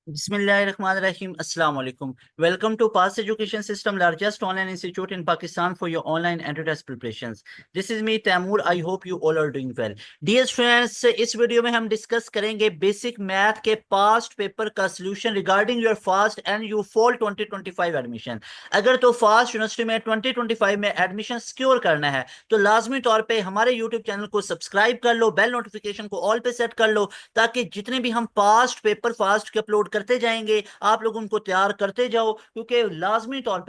Bismillahirrahmanirrahim. Assalamu alaikum. Welcome to Pass Education System, largest online institute in Pakistan for your online entry test preparations. This is me, Taimur. I hope you all are doing well. Dear students, इस video में हम discuss करेंगे basic math के past paper का solution regarding your fast and you fall 2025 admission. अगर तो fast university में 2025 में एडमिशन सिक्योर करना है तो लाजमी तौर पे हमारे यूट्यूब चैनल को सब्सक्राइब कर लो, बेल नोटिफिकेशन को ऑल पे सेट कर लो, ताकि जितने भी हम पास्ट पेपर फास्ट के अपलोड करते जाएंगे आप लोग उनको तैयार करते जाओ, क्योंकि लाजमी तौर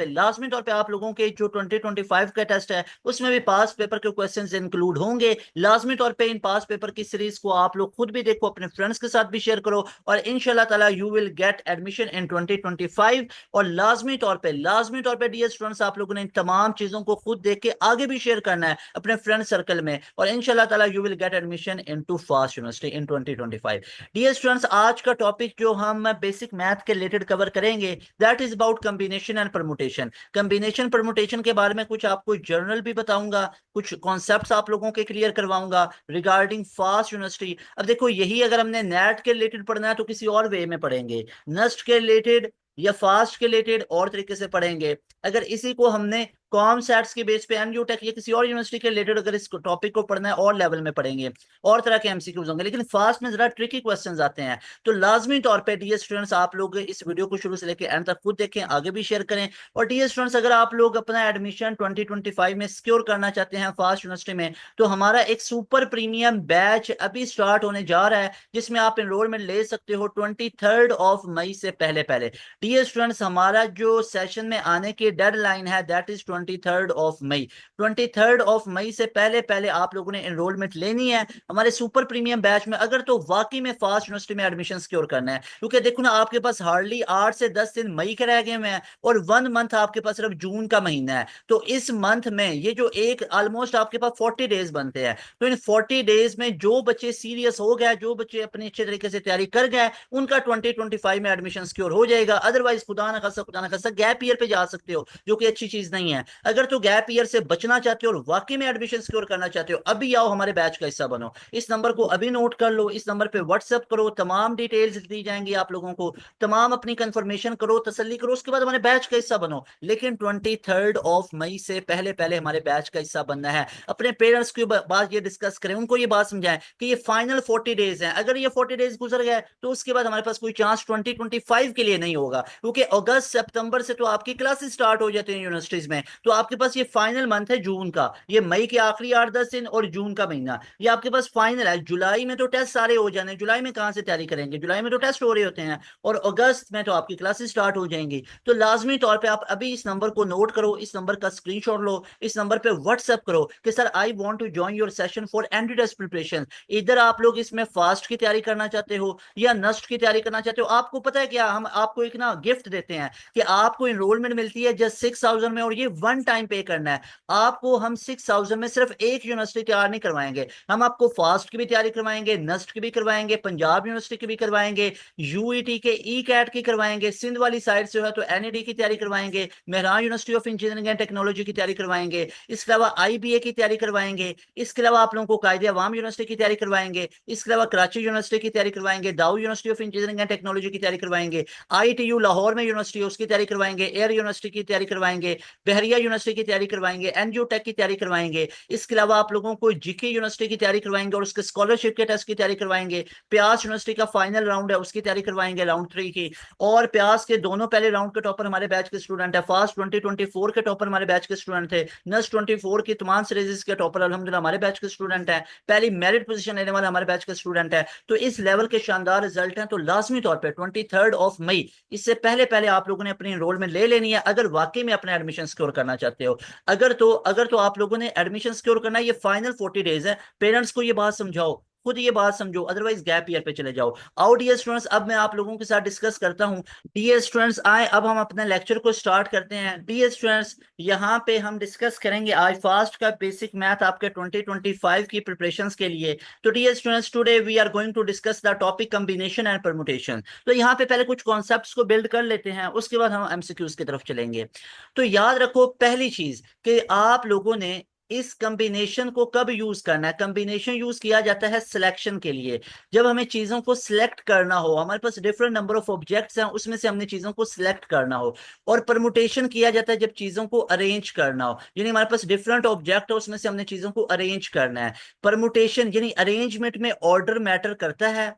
पे आप लोगों के जो 2025 का टेस्ट है उसमें भी पास्ट पेपर के क्वेश्चंस इंक्लूड होंगे। लाजमी तौर पे इन पास्ट पेपर की सीरीज को आप लोग खुद भी देखो, अपने फ्रेंड्स के साथ भी शेयर करो और इंशाल्लाह ताला you will get admission in 2025। और लाजमी तौर पे डियर स्टूडेंट्स, आप लोगों ने इन तमाम चीजों को खुद देख के आगे भी शेयर करना है अपने फ्रेंड सर्कल में और इंशाल्लाह ताला you will get admission into fast university इन 2025। डियर स्टूडेंट्स, आज का टॉपिक जो हम बेसिक मैथ के रिलेटेड कवर करेंगे that is about combination and permutation. Combination permutation के बारे में कुछ आपको जर्नल भी बताऊंगा, कुछ कॉन्सेप्ट्स आप लोगों के क्लियर करवाऊंगा रिगार्डिंग फास्ट यूनिवर्सिटी। अब देखो, यही अगर हमने नेट के रिलेटेड पढ़ना है तो किसी और वे में पढ़ेंगे, नस्ट के रिलेटेड या फास्ट के रिलेटेड और तरीके से पढ़ेंगे। अगर इसी को हमने कॉम सेट्स के बेस पे एमयू टेक या किसी और यूनिवर्सिटी के रिलेटेड अगर इस टॉपिक को पढ़ना है और लेवल में पढ़ेंगे, और तरह के एमसीक्यूज होंगे। लेकिन फास्ट में जरा ट्रिकी क्वेश्चंस आते हैं, तो लाजमी तौर पे डियर स्टूडेंट्स आप लोग इस वीडियो को शुरू से लेकर एंड तक खुद देखें, आगे भी शेयर करें। और डियर स्टूडेंट्स, अगर आप लोग अपना एडमिशन 2025 में सिक्योर करना चाहते हैं फास्ट यूनिवर्सिटी में, तो हमारा एक सुपर प्रीमियम बैच अभी स्टार्ट होने जा रहा है जिसमें आप एनरोलमेंट ले सकते हो 23 मई से पहले पहले। डियर स्टूडेंट्स, हमारा जो सेशन में आने की डेडलाइन है दैट इज 23 मई। 23 मई से पहले पहले आप लोगों ने एनरोलमेंट लेनी है हमारे सुपर प्रीमियम बैच में, अगर तो वाकई में फास्ट यूनिवर्सिटी में एडमिशन सिक्योर करना है। क्योंकि देखो ना, आपके पास हार्डली 8 से 10 दिन मई के रह गए हुए हैं और 1 मंथ आपके पास सिर्फ जून का महीना है। तो इस मंथ में ये जो एक ऑलमोस्ट आपके पास 40 डेज बनते हैं, तो इन 40 डेज में जो बच्चे सीरियस हो गए, जो बच्चे अपनी अच्छे तरीके से तैयारी कर गए, उनका 2025 में एडमिशन सिक्योर हो जाएगा। अदरवाइज खुदा ना खासा गैप ईयर पे जा सकते हो, जो कि अच्छी चीज नहीं है। अगर तो गैप ईयर से बचना चाहते हो और वाकई में एडमिशन सिक्योर करना चाहते हो, अभी आओ हमारे बैच का हिस्सा बनो। इस नंबर को अभी नोट कर लो, इस नंबर पे व्हाट्सएप करो, तमाम डिटेल्स दी जाएंगी आप लोगों को, तमाम अपनी कंफर्मेशन करो, तसल्ली करो, उसके बाद हमारे बैच का हिस्सा बनो। लेकिन 23 मई से पहले पहले हमारे बैच का हिस्सा बनना है। अपने पेरेंट्स की बात ये डिस्कस करें, उनको ये बात समझाएं कि ये फाइनल 40 डेज हैं, अगर ये 40 डेज गुजर गए तो उसके बाद हमारे पास कोई चांस 2025 के लिए नहीं होगा, क्योंकि अगस्त सितंबर से तो आपकी क्लासेस स्टार्ट हो जाती हैं यूनिवर्सिटीज में। तो आपके पास ये फाइनल मंथ है जून का, ये मई के आखिरी 8-10 दिन और जून का महीना, ये आपके पास फाइनल है। जुलाई में तो टेस्ट सारे हो जाने, जुलाई में कहाँ से तैयारी करेंगे, जुलाई में तो टेस्ट हो रहे होते हैं, और अगस्त में तो आपकी क्लासेस स्टार्ट हो जाएंगी। तो लाजमी तौर पे आप अभी इस नंबर को नोट करो, इस नंबर का स्क्रीनशॉट लो, इस नंबर पे व्हाट्सएप करो कि sir I want to join your session for entry test preparation. इधर आप लोग इसमें फास्ट की तैयारी करना चाहते हो या नस्ट की तैयारी करना चाहते हो, आपको पता है क्या, हम आपको एक ना गिफ्ट देते हैं कि आपको इनरोलमेंट मिलती है जस्ट 6,000 में, और ये वन टाइम पे करना है आपको। हम 6,000 में सिर्फ एक यूनिवर्सिटी तैयार नहीं करवाएंगे, हम आपको फास्ट की भी तैयारी करवाएंगे, नस्ट की भी करवाएंगे, पंजाब यूनिवर्सिटी की भी करवाएंगे, यूईटी के ई कैट की करवाएंगे, सिंध वाली साइड से है तो एनईडी की तैयारी करवाएंगे, Mehran university of engineering and technology की तैयारी करवाएंगे, इसके अलावा आईबीए की तैयारी करवाएंगे, इसके अलावा आप लोगों को कायदे अवाम यूनिवर्सिटी की तैयारी करवाएंगे, इसके अलावा कराची यूनिवर्सिटी की तैयारी करवाएंगे, Dawood university of engineering and technology की तैयारी करवाएंगे, आईटीयू लाहौर में यूनिवर्सिटी है उसकी तैयारी करवाएंगे, एयर यूनिवर्सिटी की तैयारी करवाएंगे, बहरिया यूनिवर्सिटी की तैयारी करवाएंगे, एनजीओ टेक की तैयारी करवाएंगे। इसके अलावा आप लोगों को जीके यूनिवर्सिटी की तैयारी करवाएंगे और उसके स्कॉलरशिप के टेस्ट की तैयारी करवाएंगे। प्यास यूनिवर्सिटी का फाइनल राउंड है उसकी तैयारी करवाएंगे, राउंड 3 की। और प्यास के दोनों पहले राउंड के टॉपर हमारे बैच के स्टूडेंट है, फास्ट 2024 के टॉपर हमारे बैच के स्टूडेंट थे, नस 24 की तमाम सीरीज के टॉपर अल्हम्दुलिल्लाह हमारे बैच के स्टूडेंट हैं, पहली मेरिट पोजीशन लेने वाले हमारे बैच के स्टूडेंट है। तो इस लेवल के शानदार रिजल्ट हैं, तो लाजमी तौर पर 23 मई, इससे पहले पहले आप लोगों ने अपनी एनरोलमेंट ले लेनी है अगर वाकई में अपना एडमिशन सिक्योर करना चाहते हो। अगर तो आप लोगों ने एडमिशन सिक्योर करना है, ये फाइनल 40 डेज है, पेरेंट्स को ये बात समझाओ, खुद ये बात समझो, अदरवाइज गैप ईयर पे चले जाओ। आओ डियर स्टूडेंट्स, अब मैं आप लोगों के साथ डिस्कस करता हूँ। डियर स्टूडेंट्स आए, अब हम अपने लेक्चर को स्टार्ट करते हैं। डियर स्टूडेंट्स, यहाँ पे हम डिस्कस करेंगे आज फास्ट का बेसिक मैथ आपके 2025 की प्रिपरेशंस के लिए। तो dear students, today we are going to discuss the topic combination and permutation. तो यहाँ पे पहले कुछ कॉन्सेप्ट्स को बिल्ड कर लेते हैं, उसके बाद हम एमसीक्यूज की तरफ चलेंगे। तो याद रखो पहली चीज कि आप लोगों ने इस कॉम्बिनेशन को कब यूज करना है? कॉम्बिनेशन यूज किया जाता है सिलेक्शन के लिए। जब हमें चीजों को सिलेक्ट करना हो, हमारे पास डिफरेंट नंबर ऑफ ऑब्जेक्ट्स हैं, उसमें से हमने चीजों को सिलेक्ट करना हो। और परमुटेशन किया जाता है जब चीजों को अरेंज करना हो, यानी हमारे पास डिफरेंट ऑब्जेक्ट है, उसमें से हमने चीजों को अरेंज करना है। परमुटेशन यानी अरेंजमेंट में ऑर्डर मैटर करता है,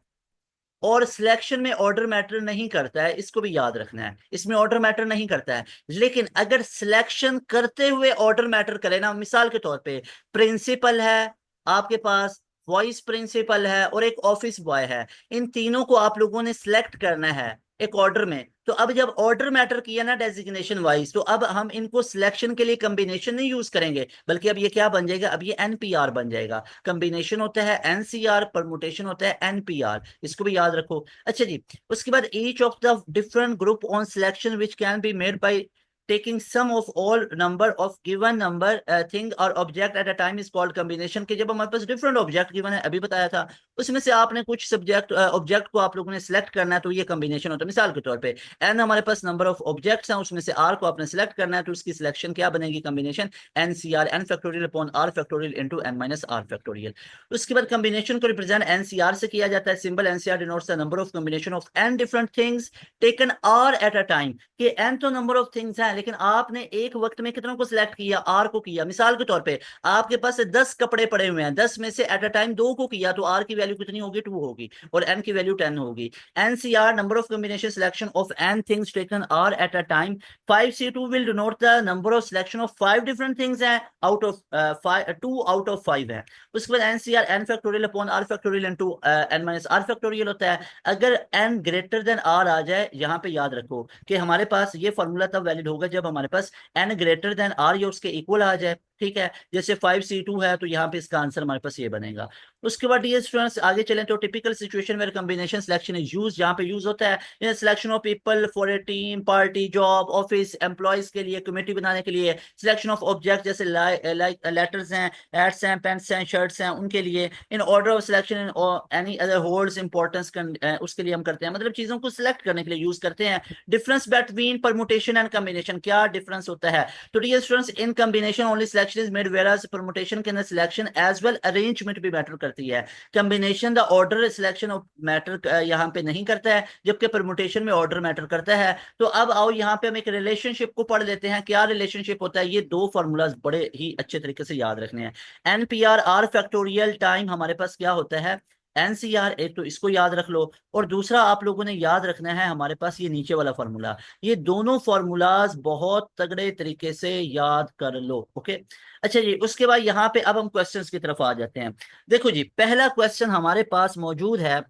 और सिलेक्शन में ऑर्डर मैटर नहीं करता है, इसको भी याद रखना है। इसमें ऑर्डर मैटर नहीं करता है, लेकिन अगर सिलेक्शन करते हुए ऑर्डर मैटर करे ना, मिसाल के तौर पे प्रिंसिपल है आपके पास, वाइस प्रिंसिपल है और एक ऑफिस बॉय है, इन तीनों को आप लोगों ने सिलेक्ट करना है एक ऑर्डर में। तो अब जब ऑर्डर मैटर किया ना डेजिग्नेशन वाइज, तो अब हम इनको सिलेक्शन के लिए कॉम्बिनेशन नहीं यूज करेंगे, बल्कि अब ये क्या बन जाएगा, अब ये एनपीआर बन जाएगा। कॉम्बिनेशन होता है एनसीआर, परमुटेशन होता है एनपीआर, इसको भी याद रखो। अच्छा जी, उसके बाद each of the different group on selection which can be made by taking some of all number of given number thing और object at a time is called combination. के जब हमारे पास डिफरेंट ऑब्जेक्ट गिवन है, अभी बताया था, उसमें से आपने कुछ सब्जेक्ट ऑब्जेक्ट को आप लोगों ने सिलेक्ट करना है, तो ये कॉम्बिनेशन होता है। मिसाल के तौर पे एन हमारे पास नंबर ऑफ ऑब्जेक्ट्स हैं, उसमें से आर को आपने सिलेक्ट करना है, तो उसकी सिलेक्शन क्या बनेगी, combination n C r, n factorial upon r factorial into N minus r factorial. उसके बाद कॉम्बिनेशन को रिप्रेजेंट एनसीआर से किया जाता है। Symbol nCr denotes the number of combination of n different things taken r at a time. कि n तो number of things हैं, लेकिन आपने एक वक्त में कितनों को सिलेक्ट किया, आर को किया। मिसाल के तौर पे आपके पास 10 कपड़े पड़े हुए हैं, 10 में से एट अ टाइम 2 को किया, तो आर की वैल्यू कितनी होगी, 2 होगी, और एन की वैल्यू 10 होगी। NCr number of combination selection of n things taken r at a time. 5C2 will denote the number of selection of 5 different things है, out of 2 out of 5 है। उसके बाद nCr n factorial upon r factorial into n minus r factorial होता है। अगर n greater than r आ जाए, यहाँ पे याद रखो कि हमारे पास ये फॉर्मूला तब वैलिड होगा जब हमारे पास एन ग्रेटर देन आर या उसके इक्वल आ जाए। ठीक है, जैसे 5C2 है, तो यहाँ पे इसका आंसर हमारे पास ये बनेगा। उसके बाद डियर स्टूडेंट्स आगे चलें तो typical situation where combination selection is use, जहाँ पे यूज होता है selection of people for a team, party, job, office, employees के लिए, कमेटी बनाने के लिए। सिलेक्शन ऑफ ऑब्जेक्ट जैसे लाइक लेटर्स हैं, एड्स हैं, पेन्स हैं, शर्ट्स हैं, उनके लिए। In order of selection any other holds importance उसके लिए हम करते हैं, मतलब चीजों को सिलेक्ट करने के लिए यूज करते हैं। Difference between permutation and combination, क्या डिफरेंस होता है? तो dear students in combination only selection is made, whereas permutation के अंदर सिलेक्शन एज वेल अरेंजमेंट भी मैटर करती है। Combination the order selection of matter यहाँ पे नहीं करता है, जबकि परमुटेशन में ऑर्डर मैटर करता है। तो अब आओ यहाँ पे हम एक रिलेशनशिप को पढ़ लेते हैं। क्या रिलेशनशिप होता है? ये दो फॉर्मूलाज बड़े ही अच्छे तरीके से याद रखने हैं। एनपीआर आर फैक्टोरियल टाइम हमारे पास क्या होता है, एनसीआर। एक तो इसको याद रख लो, और दूसरा आप लोगों ने याद रखना है हमारे पास ये नीचे वाला फॉर्मूला। ये दोनों फॉर्मूलाज बहुत तगड़े तरीके से याद कर लो। ओके, अच्छा जी, उसके बाद यहाँ पे अब हम क्वेश्चंस की तरफ आ जाते हैं। देखो जी, पहला क्वेश्चन हमारे पास मौजूद है,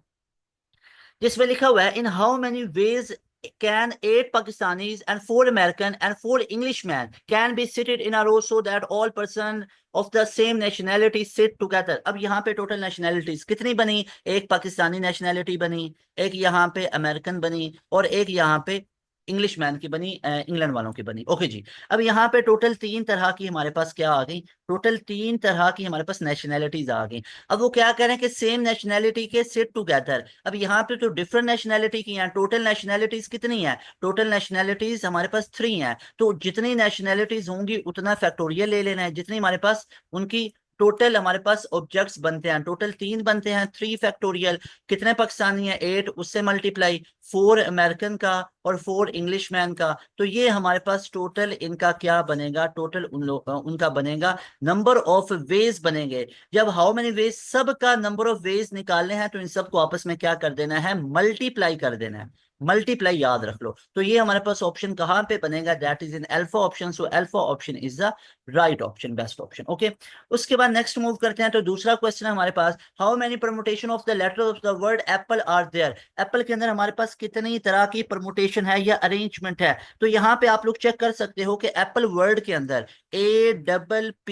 जिसमें लिखा हुआ है इन how many veg can 8 Pakistanis and 4 American and 4 Englishmen can be seated in a row so that all person of the same nationality sit together। अब यहाँ पे टोटल नेशनैलिटीज कितनी बनी? एक पाकिस्तानी नेशनैलिटी बनी, एक यहाँ पे अमेरिकन बनी, और एक यहाँ पे इंग्लिशमैन की बनी, इंग्लैंड वालों की बनी। ओके जी, अब यहाँ पे टोटल 3 तरह की हमारे पास क्या आ गई, टोटल 3 तरह की हमारे पास नेशनैलिटीज आ गई। अब वो क्या कह रहे हैं कि सेम नेशनैलिटी के सिट टुगेदर। अब यहाँ पे तो डिफरेंट नेशनैलिटी की हैं, टोटल नेशनैलिटीज कितनी है? टोटल नेशनैलिटीज हमारे पास 3 हैं, तो जितनी नेशनैलिटीज होंगी उतना फैक्टोरियल ले लेना है, जितनी हमारे पास उनकी टोटल हमारे पास ऑब्जेक्ट्स बनते हैं, टोटल 3 बनते हैं, 3 फैक्टोरियल। कितने पाकिस्तानी है? 8, उससे मल्टीप्लाई 4 अमेरिकन का और 4 इंग्लिशमैन का, तो ये हमारे पास टोटल इनका क्या बनेगा, टोटल उनका बनेगा नंबर ऑफ वेज बनेंगे। जब हाउ मेनी वेज, सब का नंबर ऑफ वेज निकालने हैं, तो इन सब को आपस में क्या कर देना है, मल्टीप्लाई कर देना है। मल्टीप्लाई याद रख लो, तो ये हमारे पास ऑप्शन कहां पे बनेगा, that is in alpha option. So alpha option is the right option, best option. Okay, उसके बाद नेक्स्ट मूव करते हैं, तो दूसरा क्वेश्चन है हमारे पास, how many permutation of the letter of the word apple are there. Apple के अंदर हमारे पास कितनी तरह की परमुटेशन है या अरेंजमेंट है? तो यहाँ पे आप लोग चेक कर सकते हो कि एप्पल वर्ड के अंदर APPLE,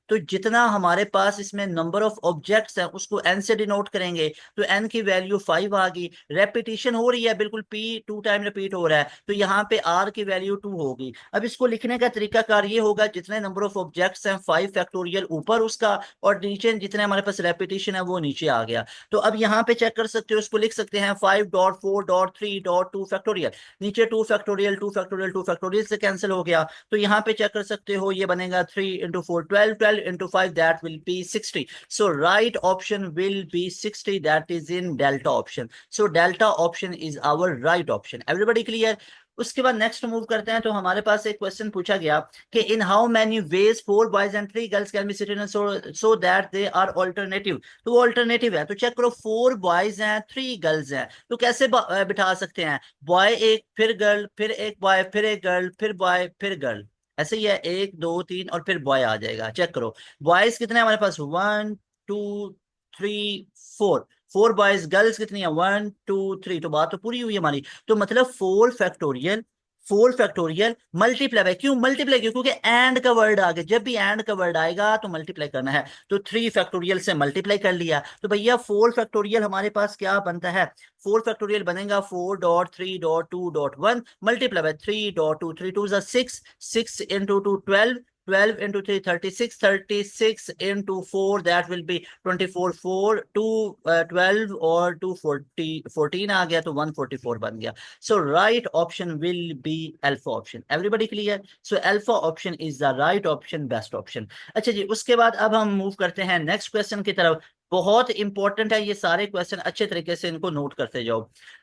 तो जितना हमारे पास इसमें नंबर ऑफ ऑब्जेक्ट्स हैं उसको एन से डिनोट करेंगे, तो एन की वैल्यू 5 आ गई। रेपिटेशन रिपीटेशन हो रही है, बिल्कुल P 2 टाइम रिपीट हो रहा है, तो यहाँ पे R की वैल्यू 2 होगी। अब इसको लिखने का तरीकाकार ये होगा, जितने नंबर ऑफ ऑब्जेक्ट्स हैं 5 फैक्टोरियल ऊपर उसका, और नीचे जितने हमारे पास रेपिटेशन है वो नीचे आ गया। तो अब यहाँ पे चेक कर सकते हो, इसको लिख सकते हैं 5.4.3.2 फैक्टोरियल, नीचे 2 फैक्टोरियल 2 फैक्टोरियल 2 फैक्टोरियल से कैंसिल हो गया। तो यहाँ पे चेक कर सकते हो, ये बनेगा 3 into 4 12, 12 into 5 that will be 60. So right option will be 60, that is in delta option. So delta option is our right option. Everybody clear? उसके बाद नेक्स्ट मूव करते हैं। तो हमारे पास एक क्वेश्चन पूछा गया कि in how many ways 4 boys and 3 girls can be seated so that they are alternative. तो वो ऑल्टरनेटिव है, तो चेक करो 4 बॉयज हैं 3 गर्ल्स हैं, तो कैसे बिठा सकते हैं, बॉय एक फिर गर्ल फिर एक बॉय फिर एक गर्ल फिर बॉय फिर गर्ल, ऐसे ही है 1 2 3 और फिर बॉय आ जाएगा। चेक करो बॉयज कितने हैं हमारे पास 1 2 3 4, 4 बॉयज, गर्ल्स कितनी है 1 2 3, तो बात तो पूरी हुई हमारी। तो मतलब 4 फैक्टोरियल मल्टीप्लाई बाय, क्यों मल्टीप्लाई, क्योंकि एंड का वर्ड आ गया, जब भी एंड का वर्ड आएगा तो मल्टीप्लाई करना है। तो 3 फैक्टोरियल से मल्टीप्लाई कर लिया, तो भैया 4 फैक्टोरियल हमारे पास क्या बनता है, 4 फैक्टोरियल बनेगा 4.3.2.1 multiply by 3.2, 3 2 6, 6 into 2 12, 12 into 3 36, 36 into 4 that will be 24, 4 2 12 और 2 40 14 आ गया, तो 144 बन गया। So right option will be alpha option. Everybody clear? So alpha option is the right option, best option. अच्छा जी, उसके बाद अब हम मूव करते हैं नेक्स्ट क्वेश्चन की तरफ। बहुत इंपॉर्टेंट है ये सारे क्वेश्चन, अच्छे तरीके से इनको नोट करते जाओ।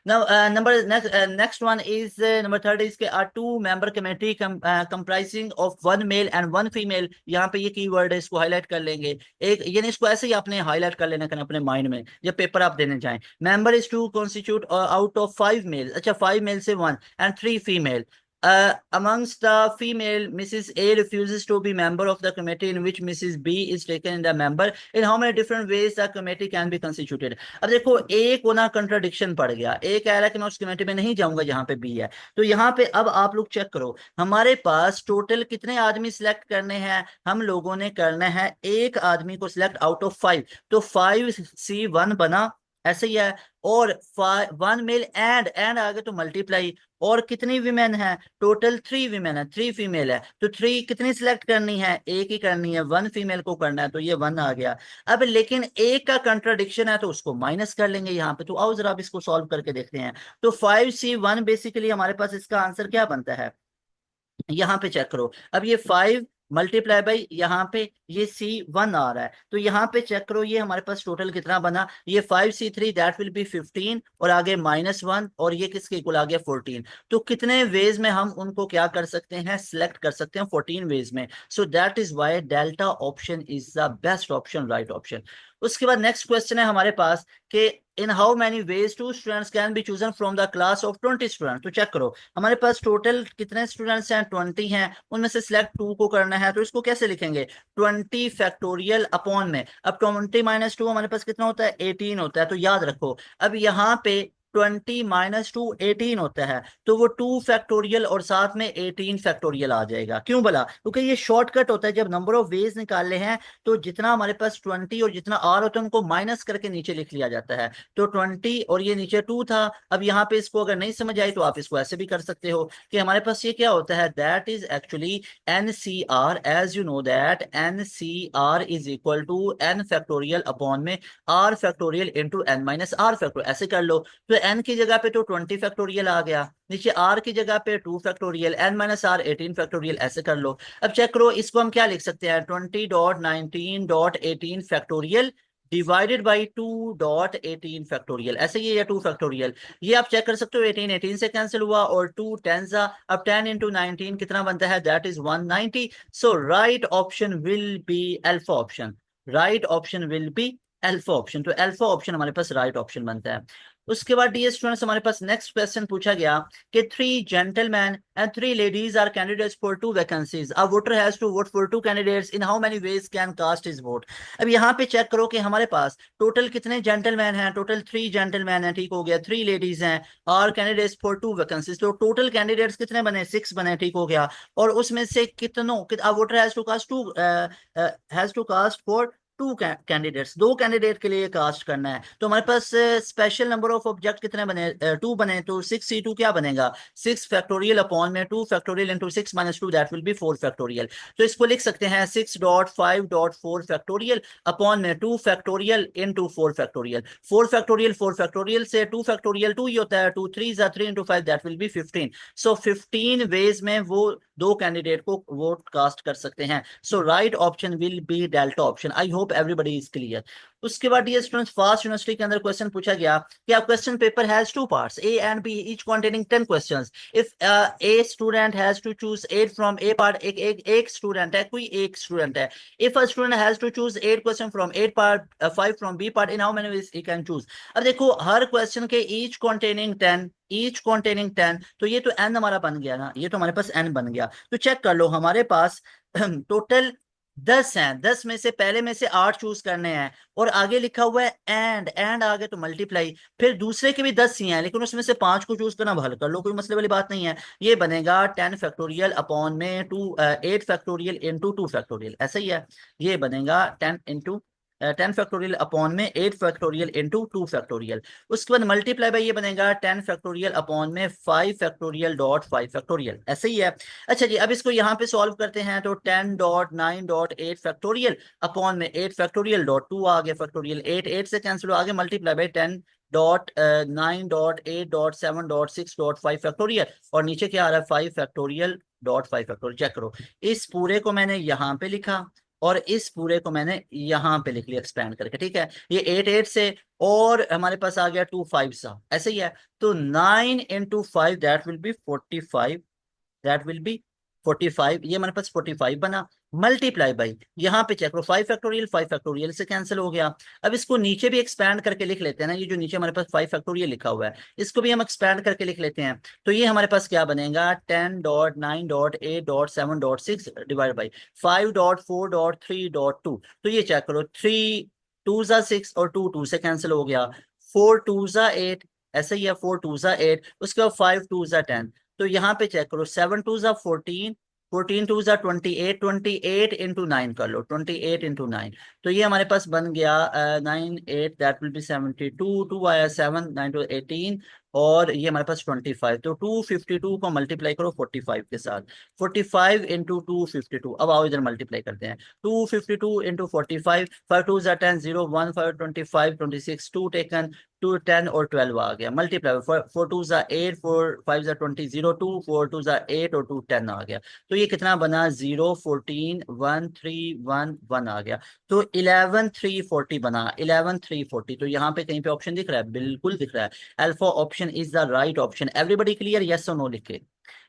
Number next one is number third is K R 2 member committee comprising of 1 male and 1 female. यहाँ पे ये कीवर्ड है, इसको हाईलाइट कर लेंगे। एक यानी इसको ऐसे ही आपने हाईलाइट कर लेना करना अपने माइंड में जब पेपर आप देने जाएं। Member is to constitute out of 5 male, अच्छा 5 मेल से 1 and 3 female. Amongst the female, Mrs. A refuses to be member of the committee in which Mrs. B is taken in the member. In how many different ways the committee can be constituted? अब देखो A को ना contradiction पड़ गया, A कह रहा है कि मैं उस कमेटी में नहीं जाऊंगा जहां पे B है। तो यहाँ पे अब आप लोग चेक करो, हमारे पास टोटल कितने आदमी सिलेक्ट करने हैं, हम लोगों ने करना है एक आदमी को सिलेक्ट आउट ऑफ 5, तो 5C1 बना, ऐसे ही है। और 1 मेल एंड आगे तो मल्टीप्लाई, और कितनी विमेन है, टोटल 3 विमेन है, 3 फीमेल है, तो 3 कितनी सिलेक्ट करनी है, एक ही करनी है, 1 फीमेल को करना है, तो ये 1 आ गया। अब लेकिन एक का कंट्राडिक्शन है तो उसको माइनस कर लेंगे यहाँ पे। तो आओ जरा अब इसको सॉल्व करके देखते हैं। तो 5C1 बेसिकली हमारे पास इसका आंसर क्या बनता है, यहाँ पे चेक करो। अब ये 5 मल्टीप्लाई बाई यहाँ पे ये C1 आ रहा है, तो यहाँ पे चेक करो ये हमारे पास टोटल कितना बना, ये 5C3 दैट विल बी 15 और आगे -1 और ये किसके इक्वल आ गया 14। तो कितने वेज में हम उनको क्या कर सकते हैं, सिलेक्ट कर सकते हैं, 14 वेज में। So that is why delta option is the best option, right option. उसके बाद नेक्स्ट क्वेश्चन है हमारे पास कि in how many ways 2 students can be chosen from the class of 20 student. तो चेक करो हमारे पास टोटल कितने स्टूडेंट्स हैं, 20 हैं, उनमें से सिलेक्ट 2 को करना है। तो इसको कैसे लिखेंगे, 20 फैक्टोरियल अपॉन में, अब 20 -2 हमारे पास कितना होता है 18 होता है। तो याद रखो अब यहाँ पे 20 -2 18 होता है, तो वो 2 फैक्टोरियल और साथ में 18 फैक्टोरियल आ जाएगा। क्यों बोला, क्योंकि ये शॉर्टकट होता है, जब नंबर ऑफ वेज निकालने हैं तो जितना हमारे पास 20 और जितना आर होता है उनको माइनस करके नीचे लिख लिया जाता है। तो 20 और ये नीचे 2 था। अब यहाँ पे इसको अगर नहीं समझ आई तो आप इसको ऐसे भी कर सकते हो कि हमारे पास ये क्या होता है, that is actually NCR, as you know that NCR is equal to n factorial upon में r factorial into n minus r factorial, ऐसे कर लो। तो n की जगह पे तो 20 फैक्टोरियल आ गया, नीचे r की जगह पे 2 factorial, n minus r 18 factorial, ऐसे कर लो। अब चेक करो इसको हम क्या लिख सकते हैं, 20.19.18 फैक्टोरियल डिवाइडेड बाई 2.18 फैक्टोरियल, ऐसे ही है 2 फैक्टोरियल। ये आप चेक कर सकते हो 18 18 से कैंसिल हुआ और 2 10 अब 10 इंटू 19 कितना बनता है, that is 190। So right option will be alpha option, right option will be alpha option. तो अल्फा ऑप्शन हमारे पास राइट ऑप्शन बनता है। उसके बाद डियर स्टूडेंट्स हमारे पास नेक्स्ट क्वेश्चन पूछा गया कि 3 gentleman and 3 ladies are candidates for 2 vacancies, a voter has to vote for 2 candidates, in how many ways can cast his vote. अब यहाँ पे चेक करो कि हमारे पास टोटल कितने जेंटलमैन हैं, टोटल 3 जेंटलमैन हैं, ठीक हो गया, 3 लेडीज हैं और कैंडिडेट्स फॉर 2 वैकेंसीज, तो टोटल कैंडिडेट्स कितने बने, 6 बने, ठीक हो गया। और उसमें से कितनों voter has to cast 2 has to cast for two candidates, दो कैंडिडेट के लिए कास्ट करना है। तो हमारे पास स्पेशल नंबर ऑफ ऑब्जेक्ट कितने बने, टू बने, तो 6 C2 क्या बनेगा, 6 फैक्टोरियल अपॉन में 2 factorial into 6 minus 2, that will B 4 factorial. तो इसको लिख सकते हैं 6.5.4 फैक्टोरियल अपॉन में 2 फैक्टोरियल इंटू 4 फैक्टोरियल। 4 फैक्टोरियल से 2 फैक्टोरियल 2 ही होता है, 2 3 3 into 5 that will be 15। So 15 ways में वो दो कैंडिडेट को वोट कास्ट कर सकते हैं। So right option will be delta option. I hope everybody is clear. उसके बाद डियर स्टूडेंट्स, फास्ट यूनिवर्सिटी के अंदर क्वेश्चन पूछा गया कि आप question paper has two parts A and B each containing 10 questions. If a student has to choose 8 from a part, एक student है, कोई एक स्टूडेंट है। If a student has to choose 8 question from 8 part, 5 from B part, in how many ways he can choose. अब देखो हर question के each containing 10, each containing 10, तो ये तो एन हमारा बन गया ना, ये तो हमारे पास एन बन गया। तो चेक कर लो हमारे पास टोटल 10 हैं, 10 में से पहले में से 8 चूज करने हैं, और आगे लिखा हुआ है एंड आगे तो मल्टीप्लाई, फिर दूसरे के भी 10 ही हैं, लेकिन उसमें से 5 को चूज करना, हल कर लो, कोई मसले वाली बात नहीं है। ये बनेगा 10 फैक्टोरियल अपॉन में 8 फैक्टोरियल इंटू 2 फैक्टोरियल, ऐसा ही है। ये बनेगा 10 फैक्टोरियल अपॉन में 8 फैक्टोरियल इंटू 2 फैक्टोरियल। उसके बाद मल्टीप्लाई बाय ये बनेगा 10 फैक्टोरियल अपॉन में 5 फैक्टोरियल डॉट 5 फैक्टोरियल, ऐसे ही है। अच्छा जी, अब इसको यहाँ पे सॉल्व करते हैं तो 10.9.8 फैक्टोरियल अपॉन में 8 फैक्टोरियल डॉट 2 आ गया फैक्टोरियल, 8 से कैंसिल हो, आगे मल्टीप्लाई बाय 10.9.8.7.6.5 फैक्टोरियल, और नीचे क्या आ रहा है 5 फैक्टोरियल डॉट 5 फैक्टोरियल। चेक करो, इस पूरे को मैंने यहाँ पे लिखा और इस पूरे को मैंने यहाँ पे लिख लिया एक्सपेंड करके, ठीक है। ये 8 से, और हमारे पास आ गया 2 5 सा, ऐसे ही है। तो 9 into 5 that will B 45, that will B 45, ये हमारे पास 45 बना। मल्टीप्लाई बाई यहाँ पे चेक करो 5 फैक्टोरियल, 5 फैक्टोरियल से कैंसिल हो गया। अब इसको नीचे भी एक्सपैंड करके लिख लेते हैं ना, ये जो नीचे हमारे पास 5 फैक्टोरियल लिखा हुआ है, इसको भी हम एक्सपैंड करके लिख लेते हैं। तो ये हमारे पास क्या बनेगा 10.9.8.7.6 डिवाइड बाई 5.4.3.2। तो ये चेक करो 3 2 जा 6 और 2 2 से कैंसिल हो गया, 4 2 जा 8, ऐसे ही है 4 2 जा 8, उसके बाद 5 2 जा 10। तो यहाँ पे चेक करो 7 2 जा 14, 14 2 जा 28, 28 इंटू 9 कर लो, 28 इंटू 9। तो ये हमारे पास बन गया 9 8 दैट विल बी 72, 2 आया 7, 9 टू 18, और ये हमारे पास 25। तो 252 को मल्टीप्लाई करो 45 के साथ, 45 इंटू 252। अब आओ इधर मल्टीप्लाई करते हैं, 252 इंटू 45, 5 2 जा 10, 0 1 5 25 26, 2 टेकन, 2 10 और 12 आ गया। मल्टीप्लाई 4 2 जा 8, 4 5 जा 20, 0 2, 4 2 जा 8 और 2 10 आ गया। तो ये कितना बना 0 14 1 3 1 1 आ गया। तो 11 3 40 बना, 11 3 40। तो यहाँ पे कहीं पे ऑप्शन दिख रहा है, बिल्कुल दिख रहा है, alpha option is the right option. Everybody clear, yes और नो लिख के,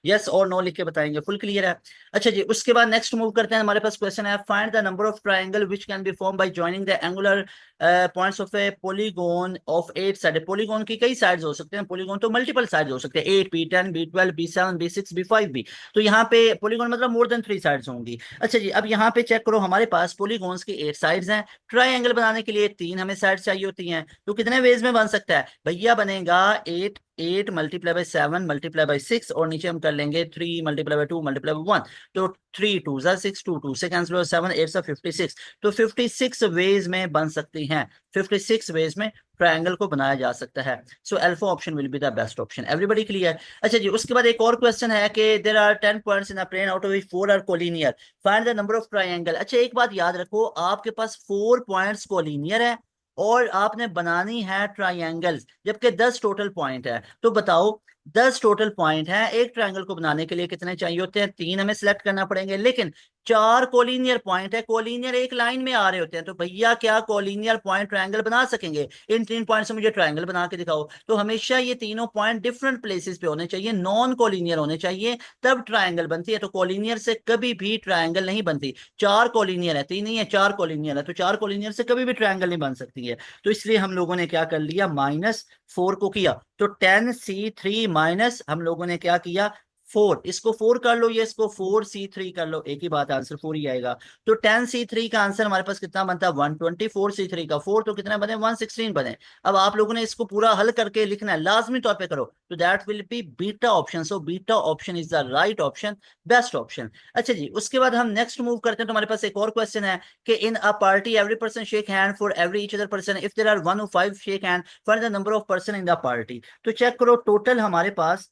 यस और नो लिख के बताएंगे, फुल क्लियर है। अच्छा जी, उसके बाद नेक्स्ट मूव करते हैं। हमारे पास क्वेश्चन है find the number of triangle which can be form by joining the angular points of A polygon of 8 side. Polygon की कई साइड्स हो सकते हैं, पॉलीगॉन तो मल्टीपल साइड्स हो सकते हैं, 8 B 10 B 12 B 7 B 6 B 5 B। तो यहाँ पे पॉलीगॉन मतलब मोर देन 3 साइड्स होंगी। अच्छा जी, अब यहाँ पे चेक करो हमारे पास पॉलीगॉन्स की 8 साइड्स हैं, ट्राइंगल बनाने के लिए 3 हमें साइड चाहिए होती हैं। तो कितने वेज में बन सकता है भैया, बनेगा 8 8 मल्टीप्लाई बाई 7 मल्टीप्लाई बाई 6, और नीचे हम कर लेंगे 3 मल्टीप्लाई बाई 2 मल्टीप्लाई बाई 1। तो 3 2 जा 6, 2 2 से कैंसिल हो, 7 8 सा 56। तो 56 वेज में बन सकती हैं, 56 वेज में ट्रायंगल को बनाया जा सकता है। So alpha option will be the best option. Everybody clear. अच्छा जी, उसके बाद एक और क्वेश्चन है कि there are 10 points in a plane out of which 4 are collinear, find the number of triangle. अच्छा, एक बात याद रखो, आपके पास 4 पॉइंट्स कोलिनियर है और आपने बनानी है ट्राइंगल्स, जबकि 10 टोटल पॉइंट है। तो बताओ 10 टोटल पॉइंट है, एक ट्राइंगल को बनाने के लिए कितने चाहिए होते हैं, 3 हमें सिलेक्ट करना पड़ेंगे, लेकिन 4 कोलिनियर पॉइंट है, कोलिनियर एक लाइन में आ रहे होते हैं। तो भैया क्या कोलिनियर पॉइंट ट्राइंगल बना सकेंगे, इन 3 पॉइंट से मुझे ट्राइंगल बना के दिखाओ। तो हमेशा ये तीनों पॉइंट डिफरेंट प्लेसेस पे होने चाहिए, नॉन कोलिनियर होने चाहिए, तब ट्राइंगल बनती है। तो कोलिनियर से कभी भी ट्राइंगल नहीं बनती। 4 कोलिनियर है, 3 नहीं है, 4 कोलिनियर है, तो 4 कोलिनियर से कभी भी ट्राइंगल नहीं बन सकती है। तो इसलिए हम लोगों ने क्या कर लिया, -4 को किया। तो 10C3 माइनस हम लोगों ने क्या किया 4, इसको 4 कर लो, ये इसको 4C3 कर लो, एक ही बात, आंसर 4 ही आएगा। तो 10C3 का आंसर हमारे पास कितना बनता है 120, 4C3 का 4 तो कितना बने 116 बने। अब आप लोगों ने इसको पूरा हल करके लिखना है, लाजमी तौर पे करो, तो that will B beta option. So beta option is the right option, best option. अच्छा जी, उसके बाद हम नेक्स्ट मूव करते हैं। तो हमारे पास एक और क्वेश्चन है कि in a party every person shake hand for every each other person, if there are 105 shake hand, find the number of person in the party. तो चेक करो टोटल हमारे पास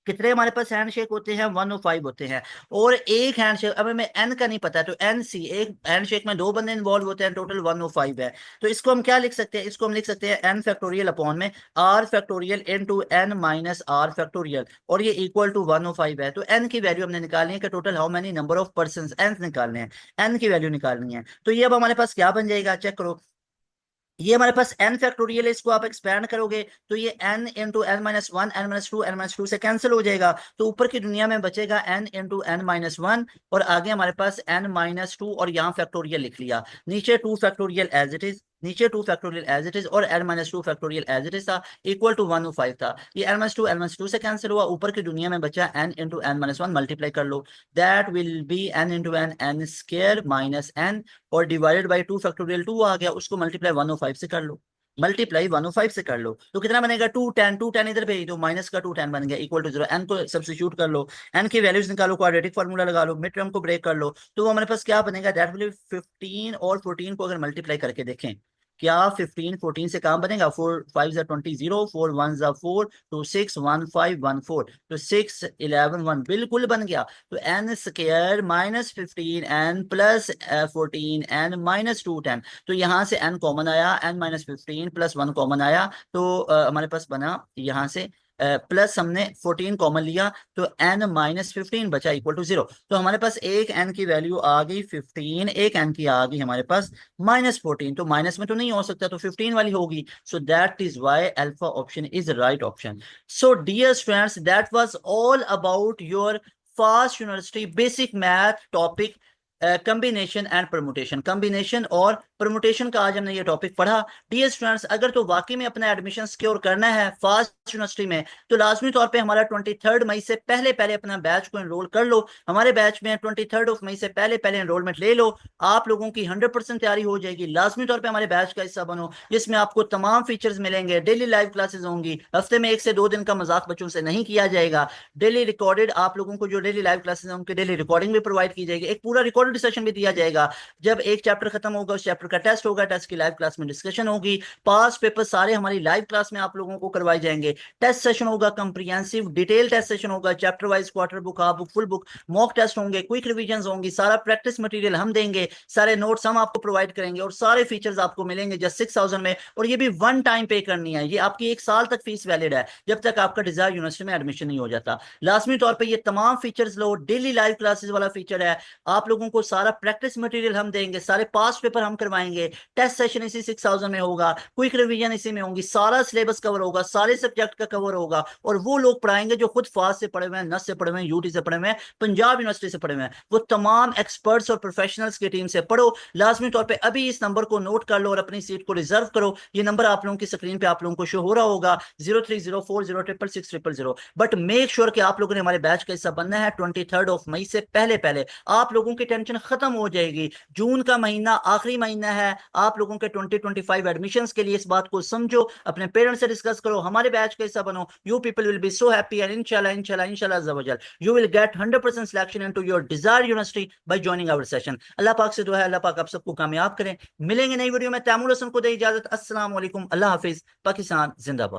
कितने हमारे पास हैंडशेक होते हैं, 105 होते हैं। और एक हैंडशेक, अब हमें एन का नहीं पता है, तो एन सी, एक हैंडशेक में 2 बंदे इन्वॉल्व होते हैं, टोटल 105 है। तो इसको हम क्या लिख सकते हैं, इसको हम लिख सकते हैं एन फैक्टोरियल अपॉन में r factorial into n minus r factorial, और ये इक्वल टू 105 है। तो एन की वैल्यू हमने निकालनी है कि total how many number of person, n निकालने हैं, एन की वैल्यू निकालनी है। तो ये अब हमारे पास क्या बन जाएगा, चेक करो, ये हमारे पास n फैक्टोरियल है, इसको आप एक्सपैंड करोगे तो ये n into N minus one, n minus two, n minus two से कैंसिल हो जाएगा। तो ऊपर की दुनिया में बचेगा n into N minus one, और आगे हमारे पास n माइनस टू, और यहाँ फैक्टोरियल लिख लिया, नीचे 2 फैक्टोरियल एज इट इज, नीचे 2 फैक्टोरियल एज इट इज, और n minus two factorial as it is था, इक्वल टू 105 था। ये n माइनस टू से कैंसिल हुआ, ऊपर की दुनिया में बचा n into N minus one, multiply कर लो, that will be n into N, N square minus n, और डिवाइडेड बाई 2 फैक्टोरियल 2 आ गया, उसको मल्टीप्लाई 105 से कर लो, मल्टीप्लाई 105 से कर लो, तो कितना बनेगा 210, 210 इधर भेज दो, माइनस का 210 बन गया, इक्वल टू 0। एन को सब्स्टिट्यूट कर लो, एन की वैल्यूज निकालो, क्वाड्रेटिक फार्मूला लगा लो, मिड टर्म को ब्रेक कर लो, तो वो हमारे पास क्या बनेगा, दैट विल बी 15, और 14 को अगर मल्टीप्लाई करके देखें, क्या 15 14 से काम बनेगा, 4 5 20, 0 4 1 4, 2 6 1 5 1 4, तो 6 11 1 बिल्कुल बन गया। तो n square minus 15 n plus 14 n minus 210, तो यहाँ से n कॉमन आया, n माइनस 15 प्लस 1 कॉमन आया, तो हमारे पास बना यहाँ से प्लस हमने 14 कॉमन लिया, तो n माइनस 15 बचा इक्वल टू 0। तो हमारे पास एक n की वैल्यू आ गई 15, एक n की आ गई हमारे पास माइनस 14, तो माइनस में तो नहीं हो सकता, तो 15 वाली होगी। So that is why alpha option is right option. So dear students, that was all about your fast university basic math topic, combination and permutation, combination और परमुटेशन का आज हमने ये टॉपिक पढ़ा। डियर स्टूडेंट्स, अगर तो वाकई में अपना एडमिशन सिक्योर करना है फास्ट यूनिवर्सिटी में, तो लाजमी तौर पे हमारा 23 मई से पहले पहले अपना बैच को एनरोल कर लो। हमारे बैच में 23 मई से पहले पहले एनरोलमेंट ले लो, आप लोगों की 100% तैयारी हो जाएगी। लाजमी तौर पे हमारे बैच का हिस्सा बनो, जिसमें आपको तमाम फीचर्स मिलेंगे, डेली लाइव क्लासेस होंगी, हफ्ते में 1 से 2 दिन का मजाक बच्चों से नहीं किया जाएगा, डेली रिकॉर्डेड आप लोगों को जो डेली लाइव क्लासेस हैं उनकी डेली रिकॉर्डिंग भी प्रोवाइड की जाएगी, एक पूरा रिकॉर्डेड सेशन भी दिया जाएगा। जब एक चैप्टर खत्म होगा उस चैप्टर का टेस्ट होगा, टेस्ट की लाइव क्लास में डिस्कशन होगी, पास पेपर सारे हमारी लाइव क्लास में आप लोगों को करवाए जाएंगे, टेस्ट सेशन होगा, कंप्रीहेंसिव डिटेल टेस्ट सेशन होगा, chapter wise, quarter book, half book, full book, mock test होंगे, क्विक रिवीजन होंगी, सारा प्रैक्टिस मटेरियल हम देंगे, सारे नोट्स हम आपको प्रोवाइड करेंगे, और सारे फीचर्स आपको मिलेंगे जस्ट 6000 में, और ये भी वन टाइम पे करनी है, ये आपकी 1 साल तक फीस वैलिड है, जब तक आपका डिजायर यूनिवर्सिटी में एडमिशन नहीं हो जाता। लाजमी तौर पर ये तमाम फीचर्स लो, डेली लाइव क्लासेस वाला फीचर है, आप लोगों को सारा प्रैक्टिस मटेरियल हम देंगे, सारे पास पेपर हम करवाएंगे, टेस्ट सेशन इसी 6000 में होगा, क्विक रिवीजन इसी में होंगी, सारा सिलेबस कवर होगा, सारे सब्जेक्ट का कवर होगा, और वो लोग पढ़ाएंगे जो खुद फास्ट से पढ़े हुए हैं, नस से पढ़े हुए हैं, यूटी से पढ़े हुए हैं, पंजाब यूनिवर्सिटी से पढ़े हुए हैं, वो तमाम एक्सपर्ट्स और प्रोफेशनल्स की टीम से पढ़ो। लाजमी तौर पर अभी इस नंबर को नोट कर लो और अपनी सीट को रिजर्व करो। ये नंबर आप लोगों की स्क्रीन पे आप लोगों को शो हो रहा होगा, 0304066600। बट मेक श्योर कि आप लोगों ने हमारे बैच का हिस्सा बनना है 23 मई से पहले पहले। आप लोगों की टेंशन खत्म हो जाएगी, जून का महीना आखिरी महीना है आप लोगों के 2025 एडमिशंस के लिए। इस बात को समझो, अपने पेरेंट्स से डिस्कस करो, हमारे बैच का हिस्सा बनो। You people will be so happy, and इंशाल्लाह इंशाल्लाह इंशाल्लाह अज़्ज़ा वजल you will get 100% selection into your desire university by joining our session. अल्लाह पाक से दुआ है, अल्लाह पाक आप सबको कामयाब करें। मिलेंगे नई वीडियो में, तैमूर हसन को दे इजाजत। अस्सलाम वालेकुम, अल्लाह हाफिज, पाकिस्तान जिंदाबाद।